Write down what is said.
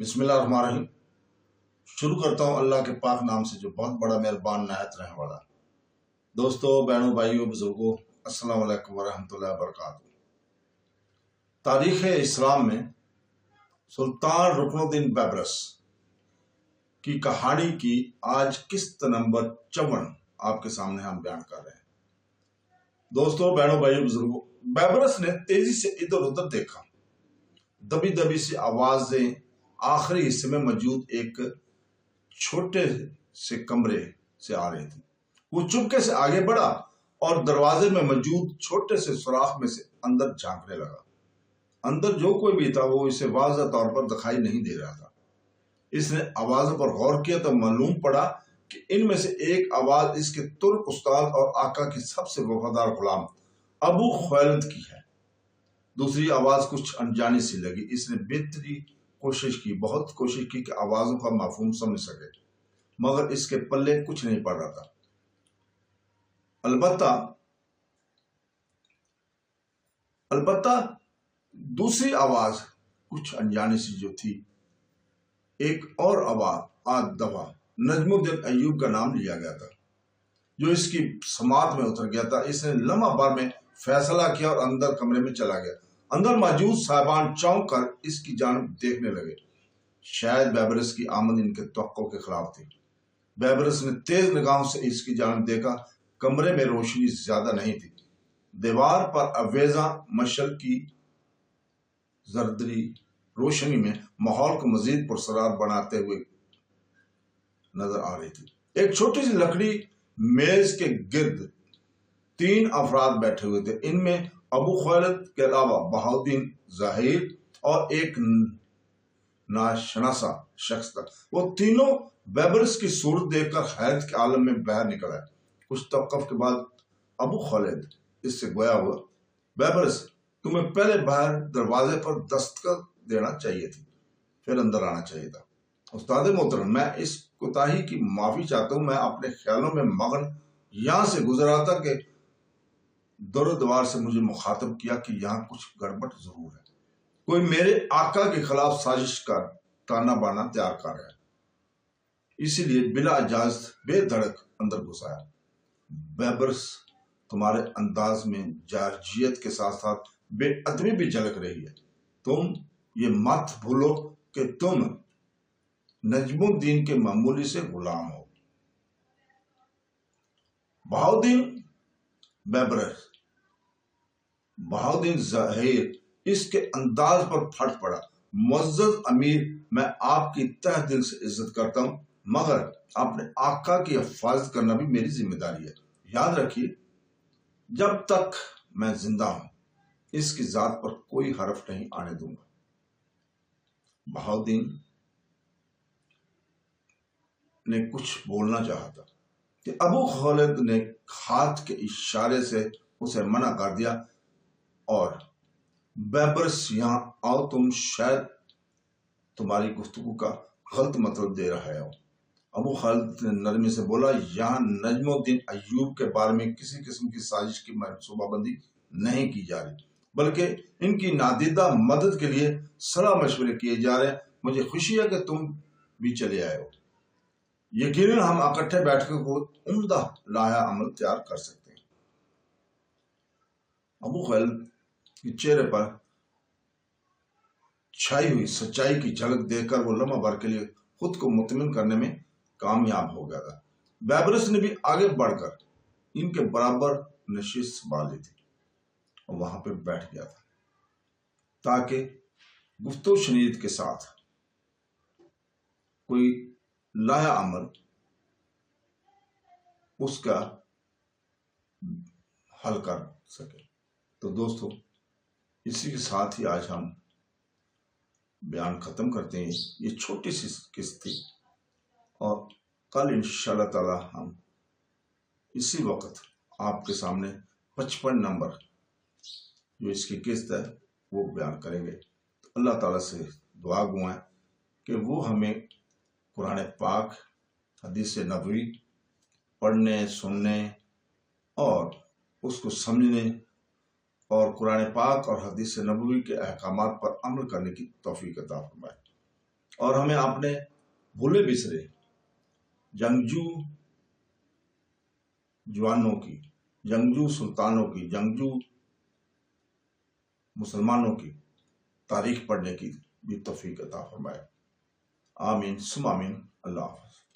بسم اللہ الرحمن الرحیم۔ شروع کرتا ہوں اللہ کے پاک نام سے جو بہت بڑا مہربان نہایت رحم والا۔ دوستو، بہنوں، بھائیوں، بزرگوں، السلام علیکم ورحمۃ اللہ وبرکاتہ۔ تاریخ اسلام میں سلطان رکن الدین بیبرس کی کہانی کی آج قسط نمبر 54 آپ کے سامنے ہم بیان کر رہے ہیں۔ دوستو، بہنوں، بھائیوں، بزرگوں، بیبرس نے تیزی سے ادھر ادھر دیکھا۔ دبی دبی سی آوازیں آخری حصے میں موجود ایک چھوٹے سے کمرے سے آ رہی تھی۔ وہ چپکے سے آگے بڑھا اور دروازے میں موجود چھوٹے سے سوراخ میں سے اندر جھانکنے لگا۔ اندر جو کوئی بھی تھا وہ اسے واضح طور پر دکھائی نہیں دے رہا تھا۔ اس نے آوازوں پر غور کیا تو معلوم پڑا کہ ان میں سے ایک آواز اس کے ترک استاد اور آقا کی سب سے وفادار غلام ابو خویلد کی ہے۔ دوسری آواز کچھ انجانی سی لگی۔ اس نے بہت کوشش کی کہ آوازوں کا مفہوم سمجھ سکے، مگر اس کے پلے کچھ نہیں پڑ رہا تھا۔ البتہ دوسری آواز کچھ انجانی سی جو تھی، ایک اور آواز آدھ دفعہ نجم الدین ایوب کا نام لیا گیا تھا، جو اس کی سماعت میں اتر گیا تھا۔ اس نے لمحہ بھر میں فیصلہ کیا اور اندر کمرے میں چلا گیا۔ اندر موجود صاحبان چونک کر اس کی جانب دیکھنے لگے۔ شاید بیبرس کی آمد ان کے توقع کے خلاف تھی۔ بیبرس نے تیز نگاہوں سے اس کی جانب دیکھا۔ کمرے میں روشنی زیادہ نہیں تھی۔ دیوار پر آویزاں مشعل کی زردی روشنی میں ماحول کو مزید پرسرار بناتے ہوئے نظر آ رہی تھی۔ ایک چھوٹی سی لکڑی میز کے گرد 3 افراد بیٹھے ہوئے تھے۔ ان میں ابو خویلد کے علاوہ بہاؤالدین ظاہر اور ایک ناشناسا شخص تھا۔ وہ تینوں بیبرس کی صورت دیکھ کر حیرت کے عالم میں باہر نکل آئے۔ کچھ توقف کے بعد ابو خویلد اس سے گویا ہوا، بیبرس، تمہیں پہلے باہر دروازے پر دستک دینا چاہیے تھی، پھر اندر آنا چاہیے تھا۔ استاد محترم، میں اس کوتاہی کی معافی چاہتا ہوں۔ میں اپنے خیالوں میں مگن یہاں سے گزرا تھا کہ دور و دوار سے مجھے مخاطب کیا کہ یہاں کچھ گڑبڑ ضرور ہے۔ کوئی میرے آقا کے خلاف سازش کا تانا بانا تیار کر رہا ہے۔ اسی لیے بلا اجازت بے دھڑک اندر گھس آیا۔ بیبرس، تمہارے انداز میں جارجیت کے ساتھ ساتھ بے ادبی بھی جھلک رہی ہے۔ تم یہ مت بھولو کہ تم نجم الدین کے معمولی سے غلام ہو۔ بہاؤالدین بیبرس، بہاؤالدین ظاہر اس کے انداز پر پھٹ پڑا۔ معزز امیر، میں آپ کی تہ دل سے عزت کرتا ہوں، مگر اپنے آقا کی حفاظت کرنا بھی میری ذمہ داری ہے۔ یاد رکھیے، جب تک میں زندہ ہوں اس کی ذات پر کوئی حرف نہیں آنے دوں گا۔ بہاؤالدین نے کچھ بولنا چاہا تھا کہ ابو خویلد نے ہاتھ کے اشارے سے اسے منع کر دیا اور بیبرس، یہاں آؤ، تم شاید تمہاری گفتگو کا غلط مطلب دے رہے ہو۔ ابو خویلد نے نرمی سے بولا، یہاں نجم الدین ایوب کے بارے میں کسی قسم کی سازش کی منصوبہ بندی نہیں کی جا رہی، بلکہ ان کی نادیدہ مدد کے لیے صلاح مشورے کیے جا رہے ہیں۔ مجھے خوشی ہے کہ تم بھی چلے آئے ہو۔ یقیناً ہم اکٹھے بیٹھ کر کوئی عمدہ لائحہ عمل تیار کر سکتے ہیں۔ ابو خویلد کے چہرے پر چھائی ہوئی سچائی کی جھلک دیکھ کر وہ لمحہ بھر کے لیے خود کو مطمئن کرنے میں کامیاب ہو گیا تھا۔ بیبرس نے بھی آگے بڑھ کر ان کے برابر نشست سنبھال لی تھی اور وہاں پہ بیٹھ گیا تھا تاکہ گفت و شنید کے ساتھ کوئی لائحہ عمل اس کا حل کر سکے۔ تو دوستو، اسی کے ساتھ ہی آج ہم بیان ختم کرتے ہیں۔ یہ چھوٹی سی قسط تھی اور کل انشاءاللہ تعالی ہم اسی وقت آپ کے سامنے 55 نمبر جو اس کی قسط ہے وہ بیان کریں گے۔ تو اللہ تعالیٰ سے دعا گو ہے کہ وہ ہمیں قرآن پاک، حدیث نبوی پڑھنے، سننے اور اس کو سمجھنے اور قرآن پاک اور حدیث نبوی کے احکامات پر عمل کرنے کی توفیق عطا فرمائے۔ اور ہمیں اپنے بھولے بسرے جنگجو جوانوں کی، جنگجو سلطانوں کی، جنگجو مسلمانوں کی تاریخ پڑھنے کی بھی توفیق عطا فرمائے۔ آمین ثم آمین۔ اللہ حافظ۔